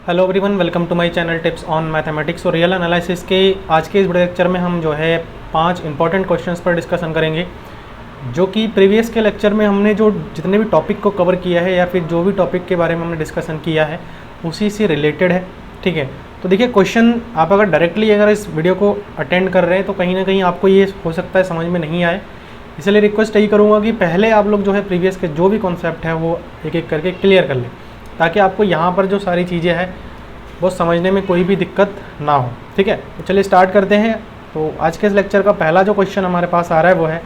Hello everyone, welcome to my channel tips on mathematics और real analysis के आज के इस वीडियो लेक्चर में हम जो है 5 इंपॉर्टेंट क्वेश्चंस पर डिस्कशन करेंगे, जो कि प्रीवियस के लेक्चर में हमने जो जितने भी टॉपिक को कवर किया है या फिर जो भी टॉपिक के बारे में हमने डिस्कशन किया है उसी से रिलेटेड है। ठीक है, तो देखिए क्वेश्चन आप अगर डायरेक्टली अगर इस वीडियो को अटेंड कर रहे हैं तो कहीं ना कहीं आपको ये हो सकता है समझ में नहीं आए, इसलिए रिक्वेस्ट यही करूँगा कि पहले आप लोग जो है प्रीवियस के जो भी कॉन्सेप्ट है वो एक एक करके क्लियर कर लें, ताकि आपको यहाँ पर जो सारी चीज़ें हैं वो समझने में कोई भी दिक्कत ना हो। ठीक है, तो चलिए स्टार्ट करते हैं। तो आज के इस लेक्चर का पहला जो क्वेश्चन हमारे पास आ रहा है वो है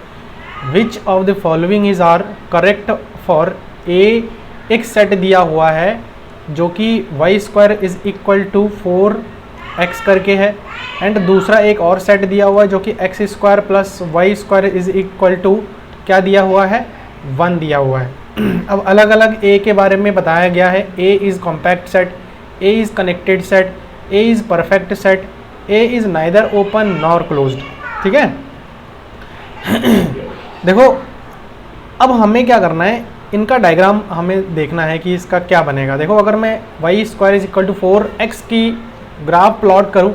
which of the following is are correct for एक सेट दिया हुआ है जो कि y² is equal to 4x करके है, एंड दूसरा एक और सेट दिया हुआ है जो कि x² plus y² is equal to क्या दिया हुआ है, 1 दिया हुआ है। अब अलग अलग a के बारे में बताया गया है। a is compact set, a is connected set, a is perfect set, a is neither open nor closed. ठीक है देखो अब हमें क्या करना है, इनका डायग्राम हमें देखना है कि इसका क्या बनेगा। देखो अगर मैं y² is equal to 4x की ग्राफ प्लॉट करूं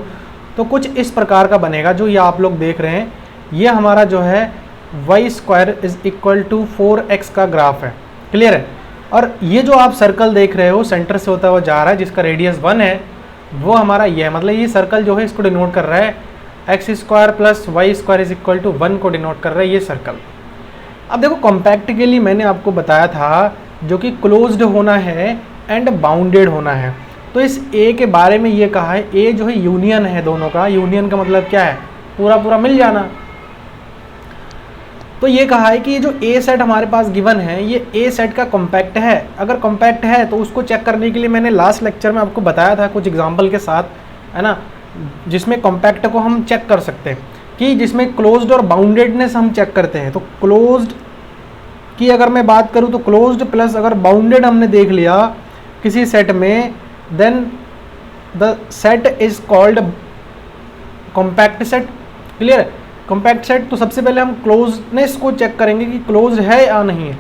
तो कुछ इस प्रकार का बनेगा जो ये आप लोग देख रहे हैं। ये हमारा जो है y² is equal to 4x का ग्राफ है। क्लियर है। और ये जो आप सर्कल देख रहे हो सेंटर से होता हुआ जा रहा है जिसका रेडियस 1 है, वो हमारा ये है। मतलब ये सर्कल जो है इसको डिनोट कर रहा है, x² plus y² is equal to 1 को डिनोट कर रहा है ये सर्कल। अब देखो कॉम्पैक्ट के लिए मैंने आपको बताया था जो कि क्लोज्ड होना है एंड बाउंडेड होना है। तो इस a के बारे में ये कहा है, a जो है यूनियन है दोनों का। यूनियन का मतलब क्या है, पूरा पूरा मिल जाना। तो ये कहा है कि ये जो a सेट हमारे पास गिवन है ये a सेट का कॉम्पैक्ट है। अगर कॉम्पैक्ट है तो उसको चेक करने के लिए मैंने लास्ट लेक्चर में आपको बताया था कुछ एग्जांपल के साथ, है ना, जिसमें कॉम्पैक्ट को हम चेक कर सकते हैं कि जिसमें क्लोज्ड और बाउंडेडनेस हम चेक करते हैं। तो क्लोज्ड की अगर मैं बात करूँ तो क्लोज्ड प्लस अगर बाउंडेड हमने देख लिया किसी सेट में, then the set is called compact set. Clear है। कॉम्पैक्ट सेट, तो सबसे पहले हम क्लोजनेस को चेक करेंगे कि क्लोज है या नहीं है।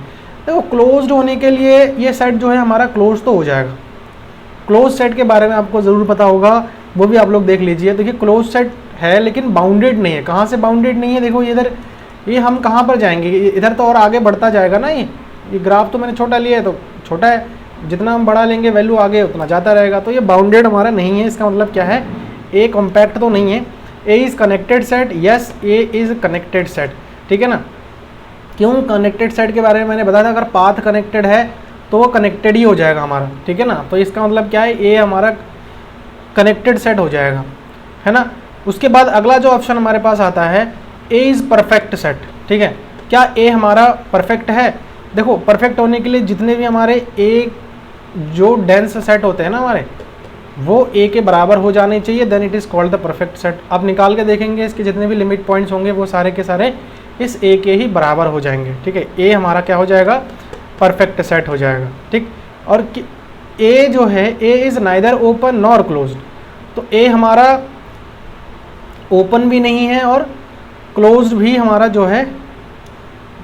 देखो क्लोज्ड होने के लिए ये सेट जो है हमारा क्लोज तो हो जाएगा। क्लोज सेट के बारे में आपको ज़रूर पता होगा, वो भी आप लोग देख लीजिए। देखिए क्लोज सेट है लेकिन बाउंडेड नहीं है। कहाँ से बाउंडेड नहीं है, देखो इधर ये हम कहाँ पर जाएंगे, इधर तो और आगे बढ़ता जाएगा ना। ये ग्राफ तो मैंने छोटा लिया है तो छोटा है, जितना हम बड़ा लेंगे वैल्यू आगे उतना जाता रहेगा। तो ये बाउंडेड हमारा नहीं है। इसका मतलब क्या है, ए कॉम्पैक्ट तो नहीं है। A is connected set, yes A is connected set. ठीक है ना। क्यों कनेक्टेड सेट के बारे में मैंने बताया था, अगर पाथ कनेक्टेड है तो वो कनेक्टेड ही हो जाएगा हमारा। ठीक है ना। तो इसका मतलब क्या है, ए हमारा कनेक्टेड सेट हो जाएगा, है ना। उसके बाद अगला जो ऑप्शन हमारे पास आता है ए इज़ परफेक्ट सेट। ठीक है, क्या ए हमारा परफेक्ट है। देखो परफेक्ट होने के लिए जितने भी हमारे ए जो डेंस सेट होते हैं ना हमारे, वो ए के बराबर हो जाने चाहिए, then it is called the perfect set. आप निकाल के देखेंगे इसके जितने भी लिमिट पॉइंट्स होंगे वो सारे के सारे इस ए के ही बराबर हो जाएंगे। ठीक है, ए हमारा क्या हो जाएगा, परफेक्ट सेट हो जाएगा। ठीक, और ए जो है A is neither open nor closed. तो ए हमारा ओपन भी नहीं है और क्लोज्ड भी हमारा जो है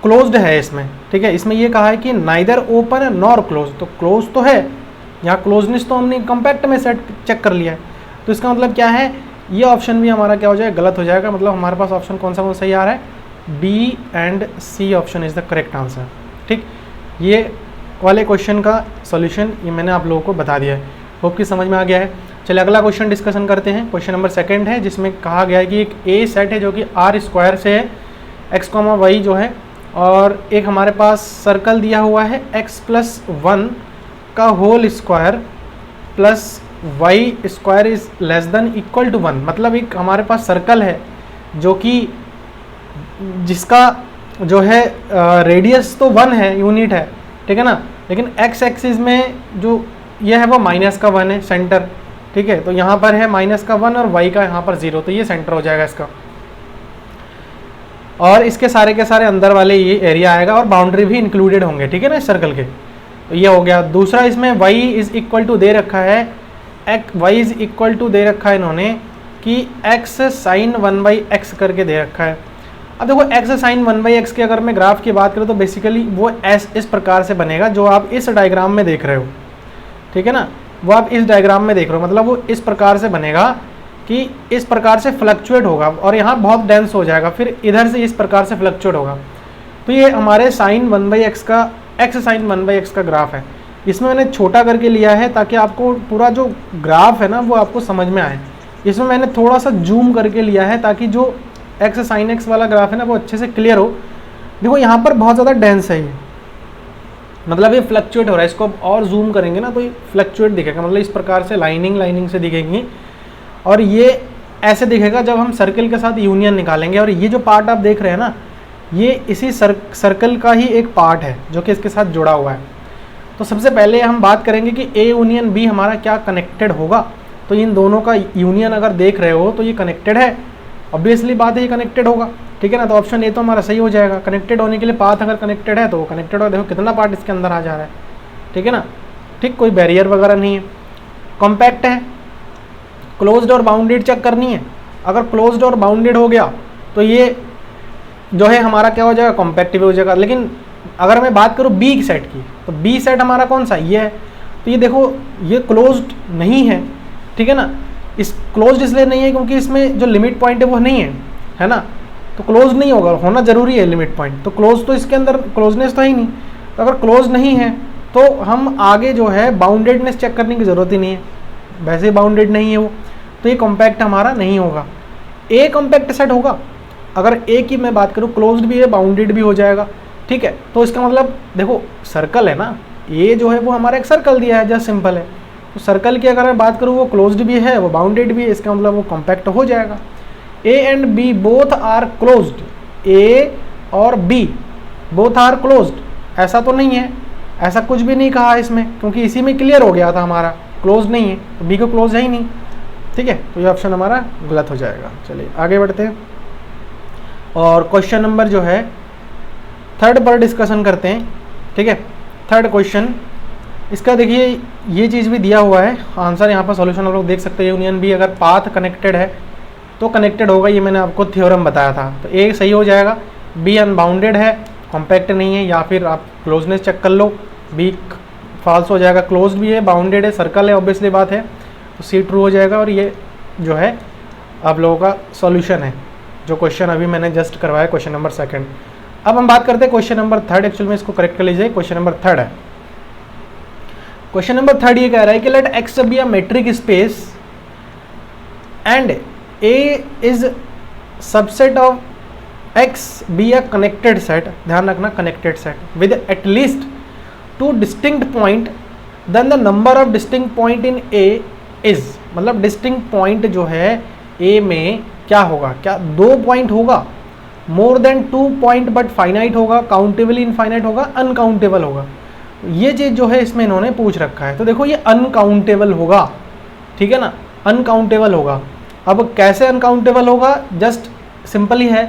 क्लोज्ड है इसमें। ठीक है, इसमें ये कहा है कि नाइदर ओपन नॉर क्लोज। तो क्लोज तो है, यहाँ क्लोजनेस तो हमने कॉम्पैक्ट में सेट चेक कर लिया है। तो इसका मतलब क्या है, ये ऑप्शन भी हमारा क्या हो जाएगा, गलत हो जाएगा। मतलब हमारे पास ऑप्शन कौन सा वो सही आ रहा है, B and C option is the correct answer. ठीक, ये वाले क्वेश्चन का सॉल्यूशन ये मैंने आप लोगों को बता दिया है। होप कि समझ में आ गया है। चलिए अगला क्वेश्चन डिस्कशन करते हैं। क्वेश्चन नंबर 2 है जिसमें कहा गया है कि एक ए सेट है जो कि r² से है, x, y जो है, और एक हमारे पास सर्कल दिया हुआ है x प्लस 1 का whole square plus y² is less than equal to 1। मतलब एक हमारे पास सर्कल है जो कि जिसका जो है रेडियस तो 1 है, यूनिट है। ठीक है ना, लेकिन x एक्सिस में जो ये है वो -1 है सेंटर। ठीक है, तो यहाँ पर है -1 और y का यहाँ पर 0, तो ये सेंटर हो जाएगा इसका। और इसके सारे के सारे अंदर वाले ये एरिया आएगा और बाउंड्री भी इंक्लूडेड होंगे। ठीक है ना, इस सर्कल के। तो ये हो गया। दूसरा इसमें y इज़ इक्वल टू दे रखा है, y इज़ इक्वल टू दे रखा है इन्होंने कि x sin 1/x करके दे रखा है। अब देखो x sin 1/x के अगर मैं ग्राफ की बात करूँ तो बेसिकली वो इस प्रकार से बनेगा जो आप इस डायग्राम में देख रहे हो। ठीक है ना, वो आप इस डायग्राम में देख रहे हो, मतलब वो इस प्रकार से बनेगा कि इस प्रकार से फ्लक्चुएट होगा और यहाँ बहुत डेंस हो जाएगा, फिर इधर से इस प्रकार से फ्लक्चुएट होगा। तो ये हमारे साइन 1/x का x साइन 1/x का ग्राफ है। इसमें मैंने छोटा करके लिया है ताकि आपको पूरा जो ग्राफ है ना वो आपको समझ में आए। इसमें मैंने थोड़ा सा जूम करके लिया है ताकि जो x साइन x वाला ग्राफ है ना वो अच्छे से क्लियर हो। देखो यहाँ पर बहुत ज़्यादा डेंस है ये, मतलब ये फ्लक्चुएट हो रहा है। इसको और जूम करेंगे ना तो ये फ्लक्चुएट दिखेगा, मतलब इस प्रकार से लाइनिंग से दिखेंगी और ये ऐसे दिखेगा जब हम सर्कल के साथ यूनियन निकालेंगे। और ये जो पार्ट आप देख रहे हैं ना ये इसी सर्कल का ही एक पार्ट है जो कि इसके साथ जुड़ा हुआ है। तो सबसे पहले हम बात करेंगे कि A यूनियन B हमारा क्या कनेक्टेड होगा। तो इन दोनों का यूनियन अगर देख रहे हो तो ये कनेक्टेड है, ऑब्वियसली बात है ये कनेक्टेड होगा, ठीक है ना। तो ऑप्शन ए तो हमारा सही हो जाएगा। कनेक्टेड होने के लिए पाथ अगर कनेक्टेड है तो वो कनेक्टेड हो। देखो कितना पार्ट इसके अंदर आ जा रहा है, ठीक है ना, ठीक, कोई बैरियर वगैरह नहीं है। कॉम्पैक्ट है, क्लोज्ड और बाउंडेड चेक करनी है। अगर क्लोज्ड और बाउंडेड हो गया तो ये जो है हमारा क्या हो जाएगा, कॉम्पैक्ट भी हो जाएगा। लेकिन अगर मैं बात करूँ बी सेट की तो बी सेट हमारा कौन सा, ये है। तो ये देखो ये क्लोज्ड नहीं है, ठीक है ना। इस क्लोज्ड इसलिए नहीं है क्योंकि इसमें जो लिमिट पॉइंट है वो नहीं है ना, तो क्लोज नहीं होगा, होना जरूरी है लिमिट पॉइंट। तो क्लोज तो इसके अंदर क्लोजनेस तो ही नहीं। तो अगर क्लोज नहीं है तो हम आगे जो है बाउंडेडनेस चेक करने की ज़रूरत ही नहीं है, वैसे ही बाउंडेड नहीं है वो, तो ये कॉम्पैक्ट हमारा नहीं होगा। ए कॉम्पैक्ट सेट होगा। अगर ए की मैं बात करूँ क्लोज्ड भी है बाउंडेड भी हो जाएगा, ठीक है। तो इसका मतलब देखो सर्कल है ना, ए जो है वो हमारा एक सर्कल दिया है, जस्ट सिंपल है। तो सर्कल की अगर मैं बात करूँ वो क्लोज्ड भी है वो बाउंडेड भी है, इसका मतलब वो कॉम्पैक्ट हो जाएगा। A and B both are closed, A और बी बोथ आर क्लोज्ड, ऐसा तो नहीं है, ऐसा कुछ भी नहीं कहा इसमें क्योंकि इसी में क्लियर हो गया था हमारा क्लोज नहीं है, तो बी को क्लोज है ही नहीं, ठीक है। तो ये ऑप्शन हमारा गलत हो जाएगा। चलिए आगे बढ़ते हैं और क्वेश्चन नंबर जो है थर्ड पर डिस्कशन करते हैं, ठीक है। थर्ड क्वेश्चन इसका देखिए ये चीज़ भी दिया हुआ है, आंसर यहाँ पर सॉल्यूशन आप लोग देख सकते हैं। यूनियन बी अगर पाथ कनेक्टेड है तो कनेक्टेड होगा, ये मैंने आपको थ्योरम बताया था। तो ए सही हो जाएगा, बी अनबाउंडेड है कॉम्पैक्ट नहीं है, या फिर आप क्लोजनेस चेक कर लो, बी फॉल्स हो जाएगा। क्लोज भी है बाउंडेड है सर्कल है, ऑब्वियसली बात है, तो सी ट्रू हो जाएगा। और ये जो है आप लोगों का सॉल्यूशन है जो क्वेश्चन अभी मैंने जस्ट करवाया, क्वेश्चन नंबर सेकंड। अब हम बात करते हैं क्वेश्चन नंबर थर्ड। एक्चुअल में इसको करेक्ट कर लीजिए, क्वेश्चन नंबर थर्ड है। क्वेश्चन नंबर थर्ड ये कह रहा है कि let X be a metric space and A is subset of X be a connected set, ध्यान रखना connected set with at least 2 distinct point, then the number of distinct point in A is, मतलब distinct point जो है ए में क्या होगा, क्या 2 point होगा, more than 2 point but finite होगा, काउंटेबल इनफाइनाइट होगा, अनकाउंटेबल होगा। ये चीज़ जो है इसमें इन्होंने पूछ रखा है। तो देखो ये अनकाउंटेबल होगा, ठीक है ना, अनकाउंटेबल होगा। अब कैसे अनकाउंटेबल होगा, जस्ट सिंपल ही है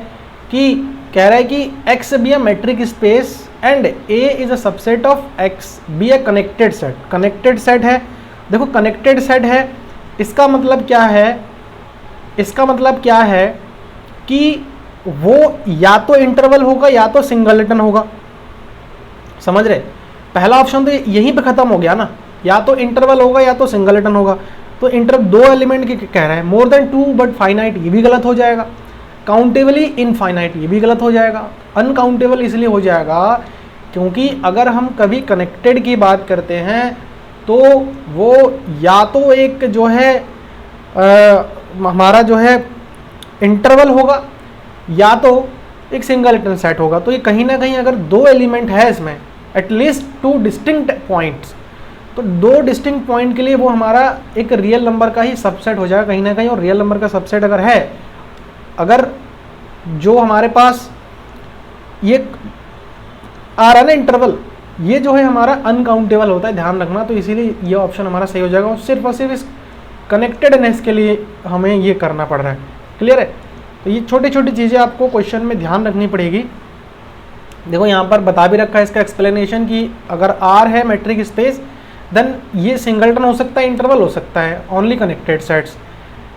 कि कह रहा है कि X be a metric space and A is a subset of X be a connected set. Connected set है, देखो कनेक्टेड सेट है, इसका मतलब क्या है, इसका मतलब क्या है कि वो या तो इंटरवल होगा या तो सिंगलटन होगा, समझ रहे। पहला ऑप्शन तो यहीं पे खत्म हो गया ना, या तो इंटरवल होगा या तो सिंगलटन होगा। तो इंटर 2 एलिमेंट की कह रहा है, मोर देन 2 बट फाइनाइट ये भी गलत हो जाएगा, काउंटेबली इनफाइनाइट ये भी गलत हो जाएगा, अनकाउंटेबल इसलिए हो जाएगा क्योंकि अगर हम कभी कनेक्टेड की बात करते हैं तो वो या तो एक जो है हमारा जो है इंटरवल होगा या तो एक सिंगलटन सेट होगा। तो ये कहीं ना कहीं अगर 2 एलिमेंट है इसमें एटलीस्ट 2 डिस्टिंक्ट पॉइंट्स, तो 2 डिस्टिंक्ट पॉइंट के लिए वो हमारा एक रियल नंबर का ही सबसेट हो जाएगा कहीं ना कहीं। और रियल नंबर का सबसेट अगर है, अगर जो हमारे पास ये आ रहा है ना इंटरवल, ये जो है हमारा अनकाउंटेबल होता है, ध्यान रखना। तो इसीलिए ये ऑप्शन हमारा सही हो जाएगा और सिर्फ इस कनेक्टेडनेस के लिए हमें ये करना पड़ रहा है, क्लियर है। तो ये छोटी छोटी चीज़ें आपको क्वेश्चन में ध्यान रखनी पड़ेगी। देखो यहाँ पर बता भी रखा है इसका एक्सप्लेनेशन कि अगर आर है मेट्रिक स्पेस देन ये सिंगलटन हो सकता है, इंटरवल हो सकता है, ओनली कनेक्टेड सेट्स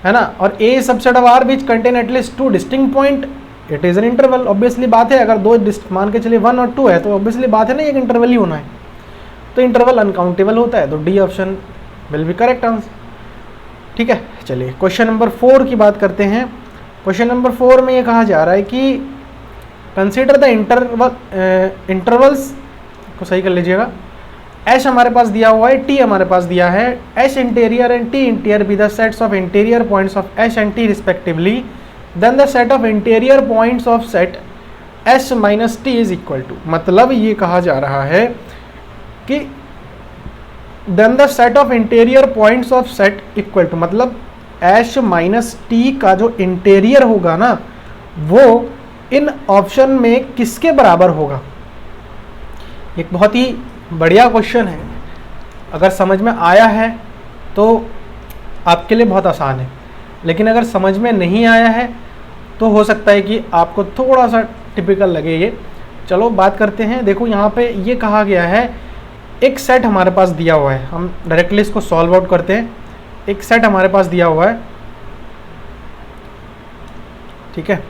है ना। और a subset of R which contain at least 2 distinct point, it is an interval, obviously बात है। अगर 2 मान के चलिए 1 और 2 है तो ऑब्वियसली बात है ना एक इंटरवल ही होना है, तो इंटरवल अनकाउंटेबल होता है। तो D option will be correct answer. ठीक है, चलिए क्वेश्चन नंबर 4 की बात करते हैं। क्वेश्चन नंबर 4 में ये कहा जा रहा है कि कंसीडर द इंटरवल्स को सही कर लीजिएगा। एच हमारे पास दिया हुआ है, टी हमारे पास दिया है। H interior and T interior be the sets of interior points of H and T respectively, then the set of interior points of set H minus T is equal to. मतलब ये कहा जा रहा है कि then the set of interior points of set equal to, मतलब H minus T का जो इंटीरियर होगा ना वो इन ऑप्शन में किसके बराबर होगा। एक बहुत ही बढ़िया क्वेश्चन है, अगर समझ में आया है तो आपके लिए बहुत आसान है, लेकिन अगर समझ में नहीं आया है तो हो सकता है कि आपको थोड़ा सा टिपिकल लगे ये। चलो बात करते हैं। देखो यहाँ पे ये कहा गया है, एक सेट हमारे पास दिया हुआ है, हम डायरेक्टली इसको सॉल्व आउट करते हैं। एक सेट हमारे पास दिया हुआ है, ठीक है।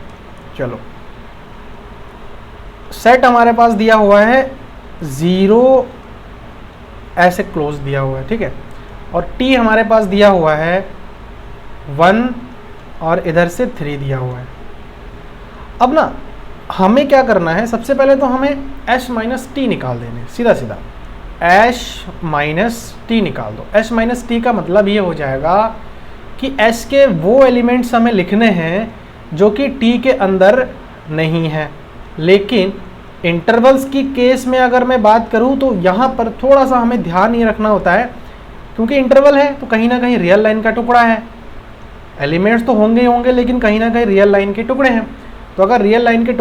चलो सेट हमारे पास दिया हुआ है 0 ऐसे क्लोज दिया हुआ है, ठीक है। और टी हमारे पास दिया हुआ है 1 और इधर से 3 दिया हुआ है। अब ना हमें क्या करना है, सबसे पहले तो हमें एच माइनस टी निकाल देने, सीधा सीधा एच माइनस टी निकाल दो। एच माइनस टी का मतलब ये हो जाएगा कि एच के वो एलिमेंट्स हमें लिखने हैं जो कि टी के अंदर नहीं है। लेकिन इंटरवल्स की केस में अगर मैं बात करूं तो यहाँ पर थोड़ा सा हमें ध्यान ये रखना होता है, क्योंकि इंटरवल है तो कहीं ना कहीं रियल लाइन का टुकड़ा है। एलिमेंट्स तो होंगे ही होंगे, लेकिन कहीं ना कहीं रियल लाइन के टुकड़े हैं। तो अगर रियल लाइन के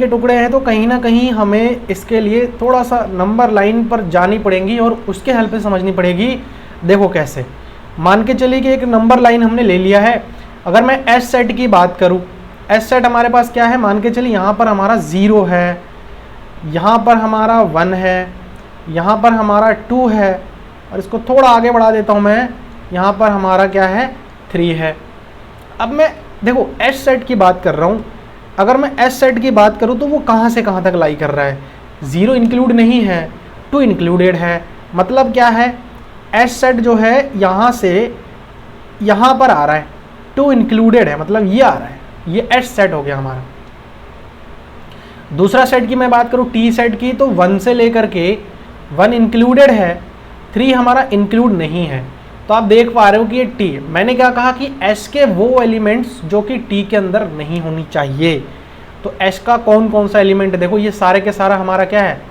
टुकड़े हैं तो कहीं ना कहीं हमें इसके लिए थोड़ा सा नंबर लाइन पर जानी पड़ेगी और उसके हेल्प से समझनी पड़ेगी। देखो कैसे, मान के चलिए कि एक नंबर लाइन हमने ले लिया है। अगर मैं एस सेट की बात करूं, एस सेट हमारे पास क्या है, मान के चलिए यहाँ पर हमारा 0 है, यहाँ पर हमारा 1 है, यहाँ पर हमारा 2 है, और इसको थोड़ा आगे बढ़ा देता हूँ मैं, यहाँ पर हमारा क्या है 3 है। अब मैं देखो एस सेट की बात कर रहा हूँ। अगर मैं एस सेट की बात करूँ तो वो कहाँ से कहाँ तक लाई कर रहा है, 0 इंक्लूड नहीं है, 2 इंक्लूडेड है। मतलब क्या है, एस सेट जो है यहाँ से यहाँ पर आ रहा है, 2 इंक्लूडेड है, मतलब ये आ रहा है, ये एस सेट हो गया हमारा। दूसरा सेट की मैं बात करूँ टी सेट की, तो 1 से लेकर के 1 इंक्लूडेड है, 3 हमारा इंक्लूड नहीं है। तो आप देख पा रहे हो कि ये टी, मैंने क्या कहा कि एस के वो एलिमेंट्स जो कि टी के अंदर नहीं होनी चाहिए। तो एस का कौन कौन सा एलिमेंट है, देखो ये सारे के सारा हमारा क्या है,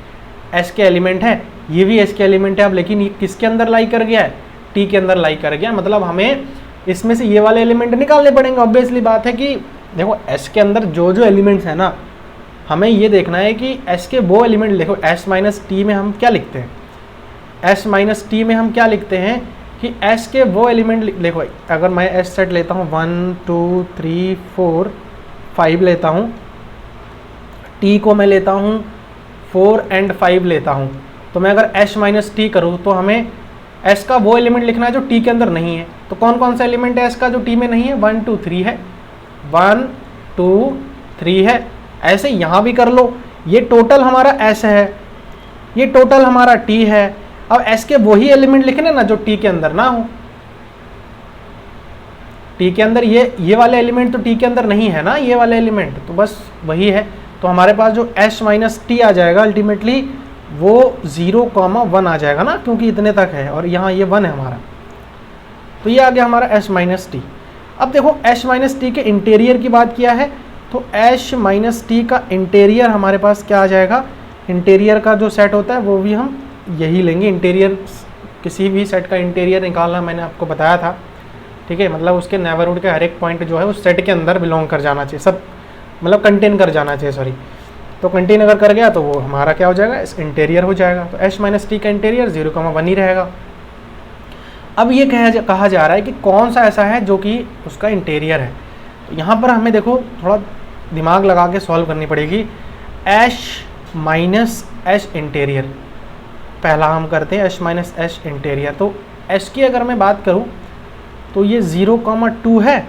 एस के एलिमेंट है, ये भी एस के एलिमेंट है। अब लेकिन ये किसके अंदर लाई कर गया है, टी के अंदर लाई कर गया। मतलब हमें इसमें से ये वाले एलिमेंट निकालने पड़ेंगे। ऑब्वियसली बात है कि देखो एस के अंदर जो जो एलिमेंट्स है ना, हमें ये देखना है कि एस के वो एलिमेंट, देखो एस माइनस टी में हम क्या लिखते हैं, एस माइनस टी में हम क्या लिखते हैं कि एस के वो एलिमेंट, देखो अगर मैं एस सेट लेता हूँ 1 2 3 4 5 लेता हूँ, टी को मैं लेता हूँ 4 और 5 लेता हूँ, तो मैं अगर एस माइनस टी करूँ तो हमें एस का वो एलिमेंट लिखना है जो टी के अंदर नहीं है। तो कौन कौन सा एलिमेंट है एस का जो टी में नहीं है, 1 2 3 है, 1 2 3 है। ऐसे यहाँ भी कर लो, ये टोटल हमारा एस है, ये टोटल हमारा टी है। अब एस के वही एलिमेंट लिखने ना जो टी के अंदर ना हो, टी के अंदर ये वाले एलिमेंट तो टी के अंदर नहीं है ना, ये वाले एलिमेंट तो बस वही है। तो हमारे पास जो एस माइनस टी आ जाएगा अल्टीमेटली वो 0,1 आ जाएगा ना, क्योंकि इतने तक है और यहाँ ये 1 है हमारा, तो ये आ गया हमारा एस माइनस टी। अब देखो एस माइनस टी के इंटीरियर की बात किया है, तो एस माइनस टी का इंटीरियर हमारे पास क्या आ जाएगा, इंटीरियर का जो सेट होता है वो भी हम यही लेंगे। इंटीरियर, किसी भी सेट का इंटीरियर निकालना मैंने आपको बताया था, ठीक है। मतलब उसके नेबरहुड के हर एक पॉइंट जो है उस सेट के अंदर बिलोंग कर जाना चाहिए, सब मतलब कंटेन कर जाना चाहिए, सॉरी। तो कंटेन अगर कर गया तो वो हमारा क्या हो जाएगा, इस इंटीरियर हो जाएगा। तो एस माइनस टी का इंटीरियर 0,1 ही रहेगा। अब ये कहा जा रहा है कि कौन सा ऐसा है जो कि उसका इंटीरियर है। तो यहाँ पर हमें देखो थोड़ा दिमाग लगा के सॉल्व करनी पड़ेगी। एस माइनस एस इंटीरियर पहला हम करते हैं, एस माइनस एस इंटीरियर। तो एस की अगर मैं बात करूँ तो ये 0,2 है,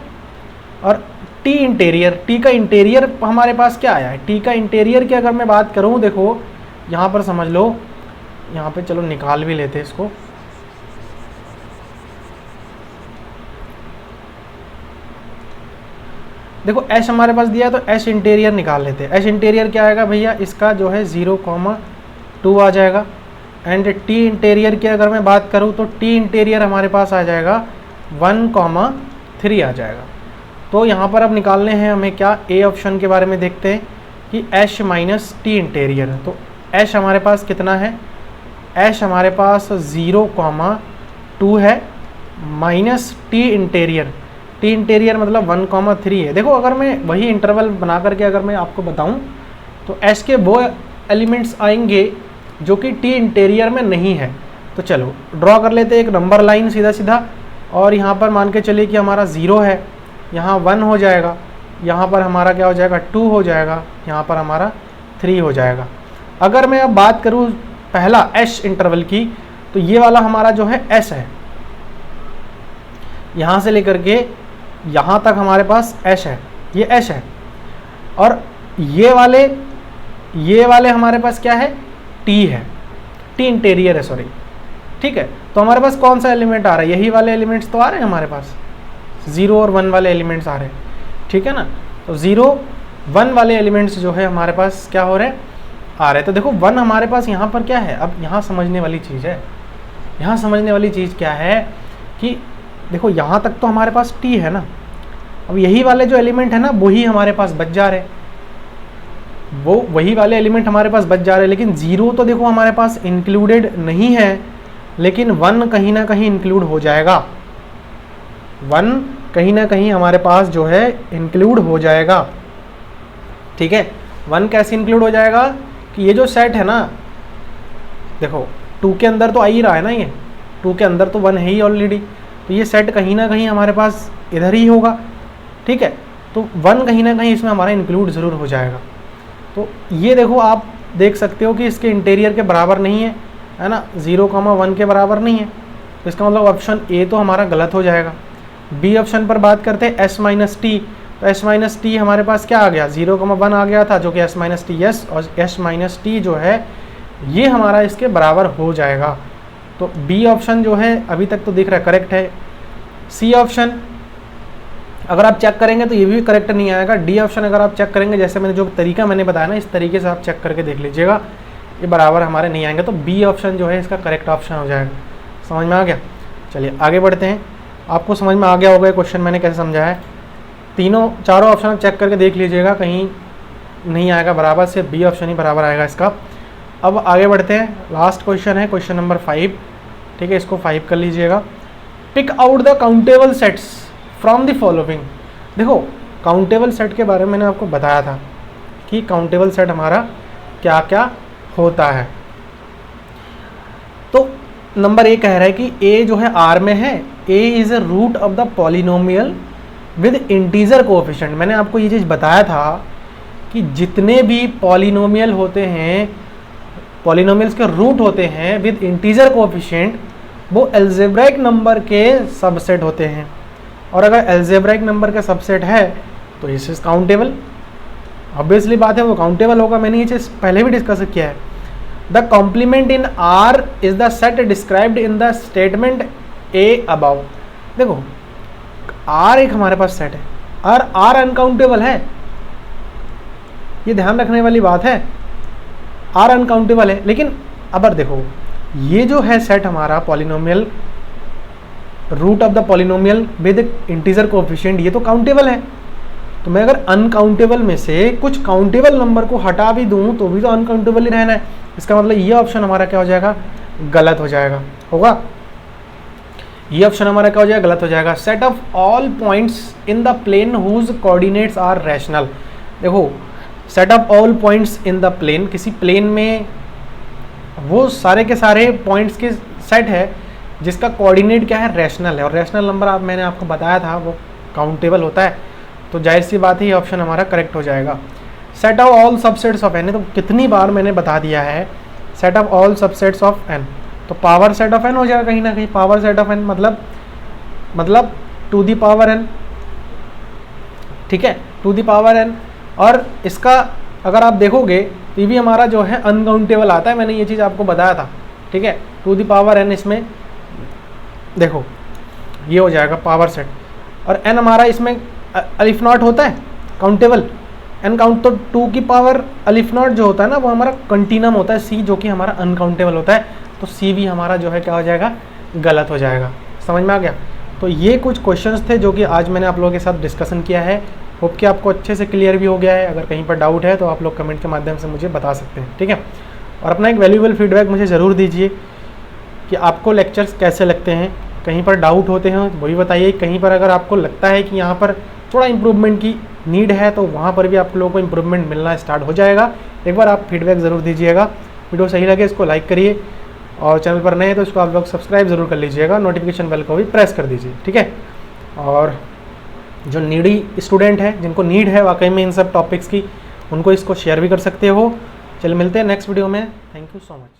और टी इंटीरियर, टी का इंटीरियर हमारे पास क्या आया है, टी का इंटीरियर की अगर मैं बात करूँ, देखो यहाँ पर समझ लो यहाँ पे चलो निकाल भी लेते हैं इसको। देखो एच हमारे पास दिया है तो एच इंटीरियर निकाल लेते हैं। एच इंटीरियर क्या आएगा भैया, इसका जो है 0,2 आ जाएगा। एंड टी इंटीरियर की अगर मैं बात करूँ तो टी इंटीरियर हमारे पास आ जाएगा 1,3 आ जाएगा। तो यहाँ पर अब निकालने हैं हमें क्या, ए ऑप्शन के बारे में देखते हैं कि एच माइनस टी इंटीरियर। तो एच हमारे पास कितना है, एच हमारे पास 0,2 है minus T interior. T interior मतलब 1,3 है। देखो अगर मैं वही इंटरवल बना करके अगर मैं आपको बताऊं तो एच के वो एलिमेंट्स आएंगे जो कि टी इंटीरियर में नहीं है। तो चलो ड्रॉ कर लेते हैं एक नंबर लाइन सीधा सीधा, और यहाँ पर मान के चलिए कि हमारा 0 है, यहाँ 1 हो जाएगा, यहाँ पर हमारा क्या हो जाएगा 2 हो जाएगा, यहाँ पर हमारा 3 हो जाएगा। अगर मैं अब बात करूँ पहला एच इंटरवल की, तो ये वाला हमारा जो है एस है, यहाँ से लेकर के यहाँ तक हमारे पास एच है, ये एच है। और ये वाले हमारे पास क्या है, टी है, टी इंटीरियर है, सॉरी, ठीक है। तो हमारे पास कौन सा एलिमेंट आ रहा है, यही वाले एलिमेंट्स तो आ रहे हैं हमारे पास, 0 और 1 वाले एलिमेंट्स आ रहे हैं, ठीक है ना। तो 0, 1 वाले एलिमेंट्स जो है हमारे पास क्या हो रहे हैं, आ रहे हैं। तो देखो 1 हमारे पास यहाँ पर क्या है, अब यहाँ समझने वाली चीज़ है, यहाँ समझने वाली चीज़ क्या है कि देखो यहाँ तक तो हमारे पास टी है ना, अब यही वाले जो एलिमेंट है ना वही हमारे पास बच जा रहे हैं, वो वही वाले एलिमेंट हमारे पास बच जा रहे हैं। लेकिन 0 तो देखो हमारे पास इंक्लूडेड नहीं है, लेकिन 1 कहीं ना कहीं इंक्लूड हो जाएगा, 1 कहीं ना कहीं हमारे पास जो है इंक्लूड हो जाएगा, ठीक है। 1 कैसे इंक्लूड हो जाएगा कि ये जो सेट है ना, देखो 2 के अंदर तो आ ही रहा है ना, ये 2 के अंदर तो 1 है ही ऑलरेडी, तो ये सेट कहीं ना कहीं हमारे पास इधर ही होगा, ठीक है। तो 1 कहीं ना कहीं इसमें हमारा इंक्लूड ज़रूर हो जाएगा। तो ये देखो आप देख सकते हो कि इसके इंटीरियर के बराबर नहीं है ना, 0,1 के बराबर नहीं है, तो इसका मतलब ऑप्शन ए तो हमारा गलत हो जाएगा। बी ऑप्शन पर बात करते हैं एस माइनस टी, तो एस माइनस टी हमारे पास क्या आ गया, 0,1 आ गया था, जो कि एस माइनस टी यस, और एस माइनस टी जो है ये हमारा इसके बराबर हो जाएगा। तो बी ऑप्शन जो है अभी तक तो दिख रहा है करेक्ट है। सी ऑप्शन अगर आप चेक करेंगे तो ये भी करेक्ट नहीं आएगा। डी ऑप्शन अगर आप चेक करेंगे, जैसे मैंने जो तरीका मैंने बताया ना, इस तरीके से आप चेक करके देख लीजिएगा, ये बराबर हमारे नहीं आएंगे। तो बी ऑप्शन जो है इसका करेक्ट ऑप्शन हो जाएगा। समझ में आ गया? चलिए आगे बढ़ते हैं। आपको समझ में आ गया होगा क्वेश्चन मैंने कैसे समझाया है। चारों ऑप्शन आप चेक करके देख लीजिएगा, कहीं नहीं आएगा बराबर, सिर्फ बी ऑप्शन ही बराबर आएगा इसका। अब आगे बढ़ते हैं, लास्ट क्वेश्चन है क्वेश्चन नंबर 5, ठीक है, इसको 5 कर लीजिएगा। Pick out the countable sets from the following. देखो काउंटेबल सेट के बारे में मैंने आपको बताया था कि काउंटेबल सेट हमारा क्या क्या होता है। तो नंबर ए कह रहा है कि ए जो है आर में है, A is a root of the polynomial with integer coefficient. मैंने आपको ये चीज़ बताया था कि जितने भी पॉलिनोमियल होते हैं, पॉलिनोमियल्स के रूट होते हैं विद इंटीजर कोएफिशिएंट, वो अलजेब्राइक नंबर के सबसेट होते हैं। और अगर अलजेब्राइक नंबर का सबसेट है तो इस इज काउंटेबल, ऑब्वियसली बात है वो काउंटेबल होगा। मैंने ये चीज़ पहले भी डिस्कस किया है। The complement in R is the set described in the statement A above. देखो आर एक हमारे पास सेट है और आर अनकाउंटेबल है, ये ध्यान रखने वाली बात है, आर अनकाउंटेबल है। लेकिन अब देखो ये जो है सेट हमारा polynomial, root of the polynomial with integer coefficient, ये तो काउंटेबल है। तो मैं अगर अनकाउंटेबल में से कुछ काउंटेबल नंबर को हटा भी दूं तो भी तो अनकाउंटेबल ही रहना है। इसका मतलब ये ऑप्शन हमारा क्या हो जाएगा, गलत हो जाएगा, होगा। ये ऑप्शन हमारा क्या हो जाएगा, गलत हो जाएगा। Set of all points in the plane whose coordinates are rational. देखो set of all points in the plane, किसी प्लेन में वो सारे के सारे पॉइंट्स के सेट है जिसका कोऑर्डिनेट क्या है, रैशनल है। और रैशनल नंबर मैंने आपको बताया था वो काउंटेबल होता है। तो जाहिर सी बात है ये ऑप्शन हमारा करेक्ट हो जाएगा। Set of all subsets of N, तो कितनी बार मैंने बता दिया है, set of all subsets of N, तो पावर सेट ऑफ एन हो जाएगा कहीं ना कहीं। पावर सेट ऑफ एन मतलब टू दी पावर एन, ठीक है, टू दी पावर एन। और इसका अगर आप देखोगे तो ये भी हमारा जो है अनकाउंटेबल आता है, मैंने ये चीज़ आपको बताया था। ठीक है, टू द पावर n इसमें देखो ये हो जाएगा पावर सेट, और n हमारा इसमें अलिफ नॉट होता है काउंटेबल, n काउंट तो 2 की पावर अलिफ नॉट जो होता है ना वो हमारा कंटिन्यूम होता है, c जो कि हमारा अनकाउंटेबल होता है, तो c भी हमारा जो है क्या हो जाएगा, गलत हो जाएगा। समझ में आ गया? तो ये कुछ क्वेश्चंस थे जो कि आज मैंने आप लोगों के साथ डिस्कशन किया है। होप कि आपको अच्छे से क्लियर भी हो गया है। अगर कहीं पर डाउट है तो आप लोग कमेंट के माध्यम से मुझे बता सकते हैं, ठीक है। और अपना एक वैल्यूएबल फीडबैक मुझे ज़रूर दीजिए कि आपको लेक्चर्स कैसे लगते हैं, कहीं पर डाउट होते हैं वो भी बताइए, कहीं पर अगर आपको लगता है कि यहाँ पर थोड़ा इम्प्रूवमेंट की नीड है तो वहाँ पर भी आप लोगों को इम्प्रूवमेंट मिलना स्टार्ट हो जाएगा। एक बार आप फीडबैक ज़रूर दीजिएगा। वीडियो सही लगे इसको लाइक करिए, और चैनल पर नए हैं तो इसको आप लोग सब्सक्राइब ज़रूर कर लीजिएगा, नोटिफिकेशन बेल को भी प्रेस कर दीजिए, ठीक है। और जो नीडी स्टूडेंट है, जिनको नीड है वाकई में इन सब टॉपिक्स की, उनको इसको शेयर भी कर सकते हो। चलिए मिलते हैं नेक्स्ट वीडियो में। Thank you so much.